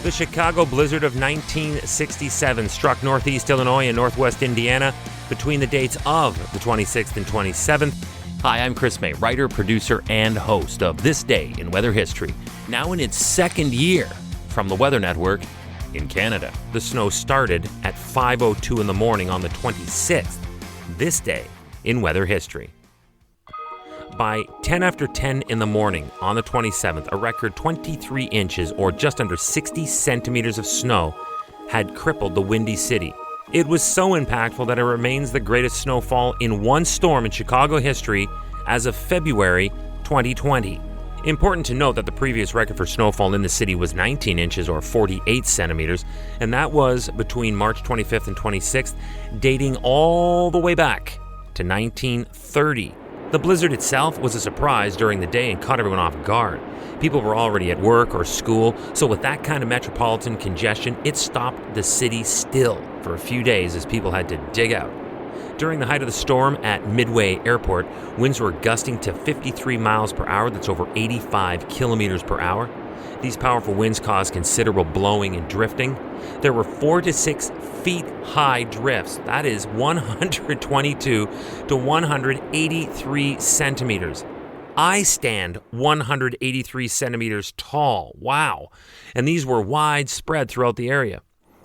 The Chicago blizzard of 1967 struck northeast Illinois and northwest Indiana between the dates of the 26th and 27th. Hi, I'm Chris May, writer, producer, and host of This Day in Weather History, now in its second year from the Weather Network in Canada. The snow started at 5:02 in the morning on the 26th, this day in weather history. By 10 after 10 in the morning on the 27th, a record 23 inches or just under 60 centimeters of snow had crippled the Windy City. It was so impactful that it remains the greatest snowfall in one storm in Chicago history as of February 2020. Important to note that the previous record for snowfall in the city was 19 inches or 48 centimeters, and that was between March 25th and 26th, dating all the way back to 1930. The blizzard itself was a surprise during the day and caught everyone off guard. People were already at work or school, so with that kind of metropolitan congestion, it stopped the city still for a few days as people had to dig out. During the height of the storm at Midway Airport, winds were gusting to 53 miles per hour, that's over 85 kilometers per hour. These powerful winds caused considerable blowing and drifting. There were 4 to 6 feet high drifts. That is 122 to 183 centimeters. I stand 183 centimeters tall. Wow. And these were widespread throughout the area.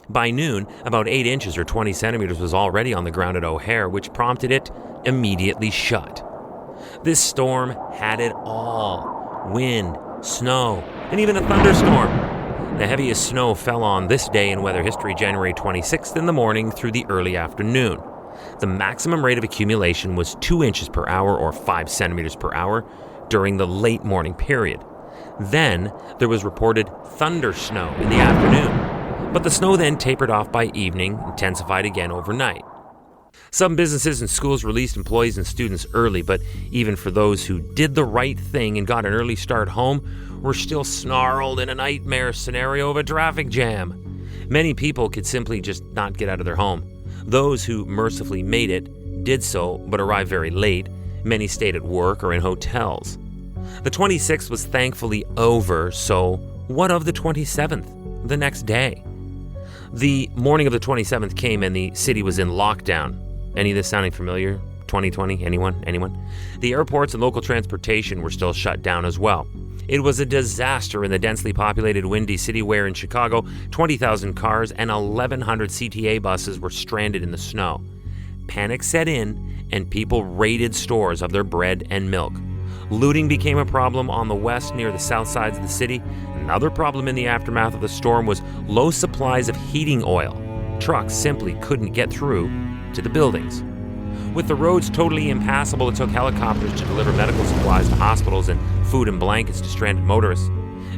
By noon, about 8 inches or 20 centimeters was already on the ground at O'Hare, which prompted it immediately shut. This storm had it all. Wind, snow, and even a thunderstorm. The heaviest snow fell on this day in weather history, January 26th in the morning through the early afternoon. The maximum rate of accumulation was 2 inches per hour or 5 centimeters per hour during the late morning period. Then there was reported thunder snow in the afternoon, but the snow then tapered off by evening, intensified again overnight. Some businesses and schools released employees and students early, but even for those who did the right thing and got an early start home, were still snarled in a nightmare scenario of a traffic jam. Many people could simply just not get out of their home. Those who mercifully made it did so, but arrived very late. Many stayed at work or in hotels. The 26th was thankfully over, so what of the 27th, the next day? The morning of the 27th came and the city was in lockdown. Any of this sounding familiar? 2020? Anyone? The airports and local transportation were still shut down as well. It was a disaster in the densely populated Windy City where in Chicago, 20,000 cars and 1,100 CTA buses were stranded in the snow. Panic set in and people raided stores of their bread and milk. Looting became a problem on the west near the south sides of the city. Another problem in the aftermath of the storm was low supplies of heating oil. Trucks simply couldn't get through to the buildings. With the roads totally impassable, it took helicopters to deliver medical supplies to hospitals and food and blankets to stranded motorists.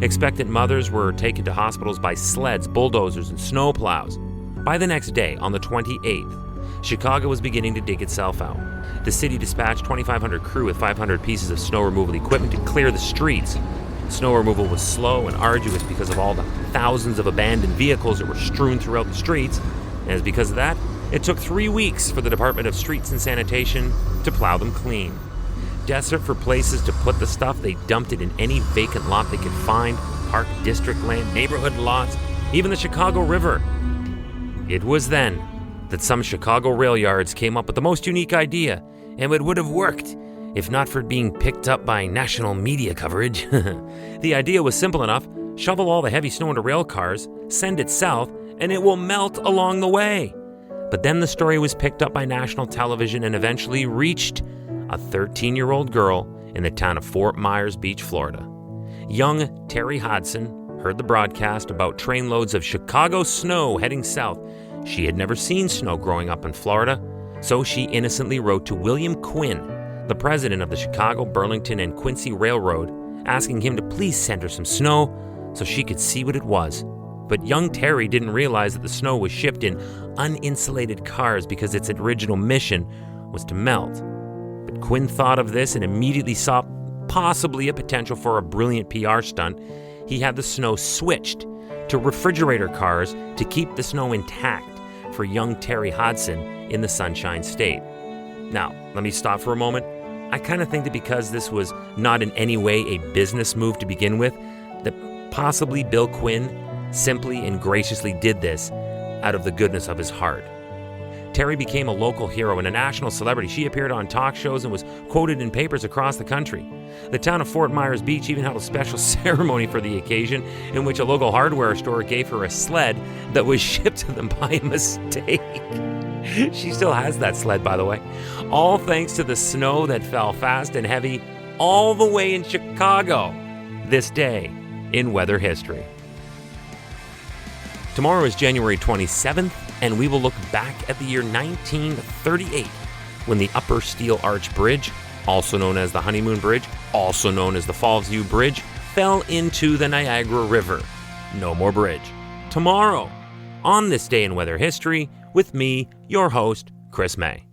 Expectant mothers were taken to hospitals by sleds, bulldozers, and snowplows. By the next day, on the 28th, Chicago was beginning to dig itself out. The city dispatched 2,500 crew with 500 pieces of snow removal equipment to clear the streets. Snow removal was slow and arduous because of all the thousands of abandoned vehicles that were strewn throughout the streets. And as because of that, it took 3 weeks for the Department of Streets and Sanitation to plow them clean. Desperate for places to put the stuff, they dumped it in any vacant lot they could find, park district land, neighborhood lots, even the Chicago River. It was then that some Chicago rail yards came up with the most unique idea, and it would have worked if not for being picked up by national media coverage. The idea was simple enough: shovel all the heavy snow into rail cars, send it south, and it will melt along the way. But then the story was picked up by national television and eventually reached a 13-year-old girl in the town of Fort Myers Beach, Florida. Young Terry Hodson heard the broadcast about trainloads of Chicago snow heading south. She had never seen snow growing up in Florida, so she innocently wrote to William Quinn, the president of the Chicago, Burlington, and Quincy Railroad, asking him to please send her some snow so she could see what it was. But young Terry didn't realize that the snow was shipped in uninsulated cars because its original mission was to melt. But Quinn thought of this and immediately saw possibly a potential for a brilliant PR stunt. He had the snow switched to refrigerator cars to keep the snow intact for young Terry Hodson in the Sunshine State. Now, let me stop for a moment. I kind of think that because this was not in any way a business move to begin with, that possibly Bill Quinn simply and graciously did this out of the goodness of his heart. Terry became a local hero and a national celebrity. She appeared on talk shows and was quoted in papers across the country. The town of Fort Myers Beach even held a special ceremony for the occasion in which a local hardware store gave her a sled that was shipped to them by mistake. She still has that sled, by the way. All thanks to the snow that fell fast and heavy all the way in Chicago this day in weather history. Tomorrow is January 27th, and we will look back at the year 1938 when the Upper Steel Arch Bridge, also known as the Honeymoon Bridge, also known as the Falls View Bridge, fell into the Niagara River. No more bridge. Tomorrow, on this day in weather history, with me, your host, Chris May.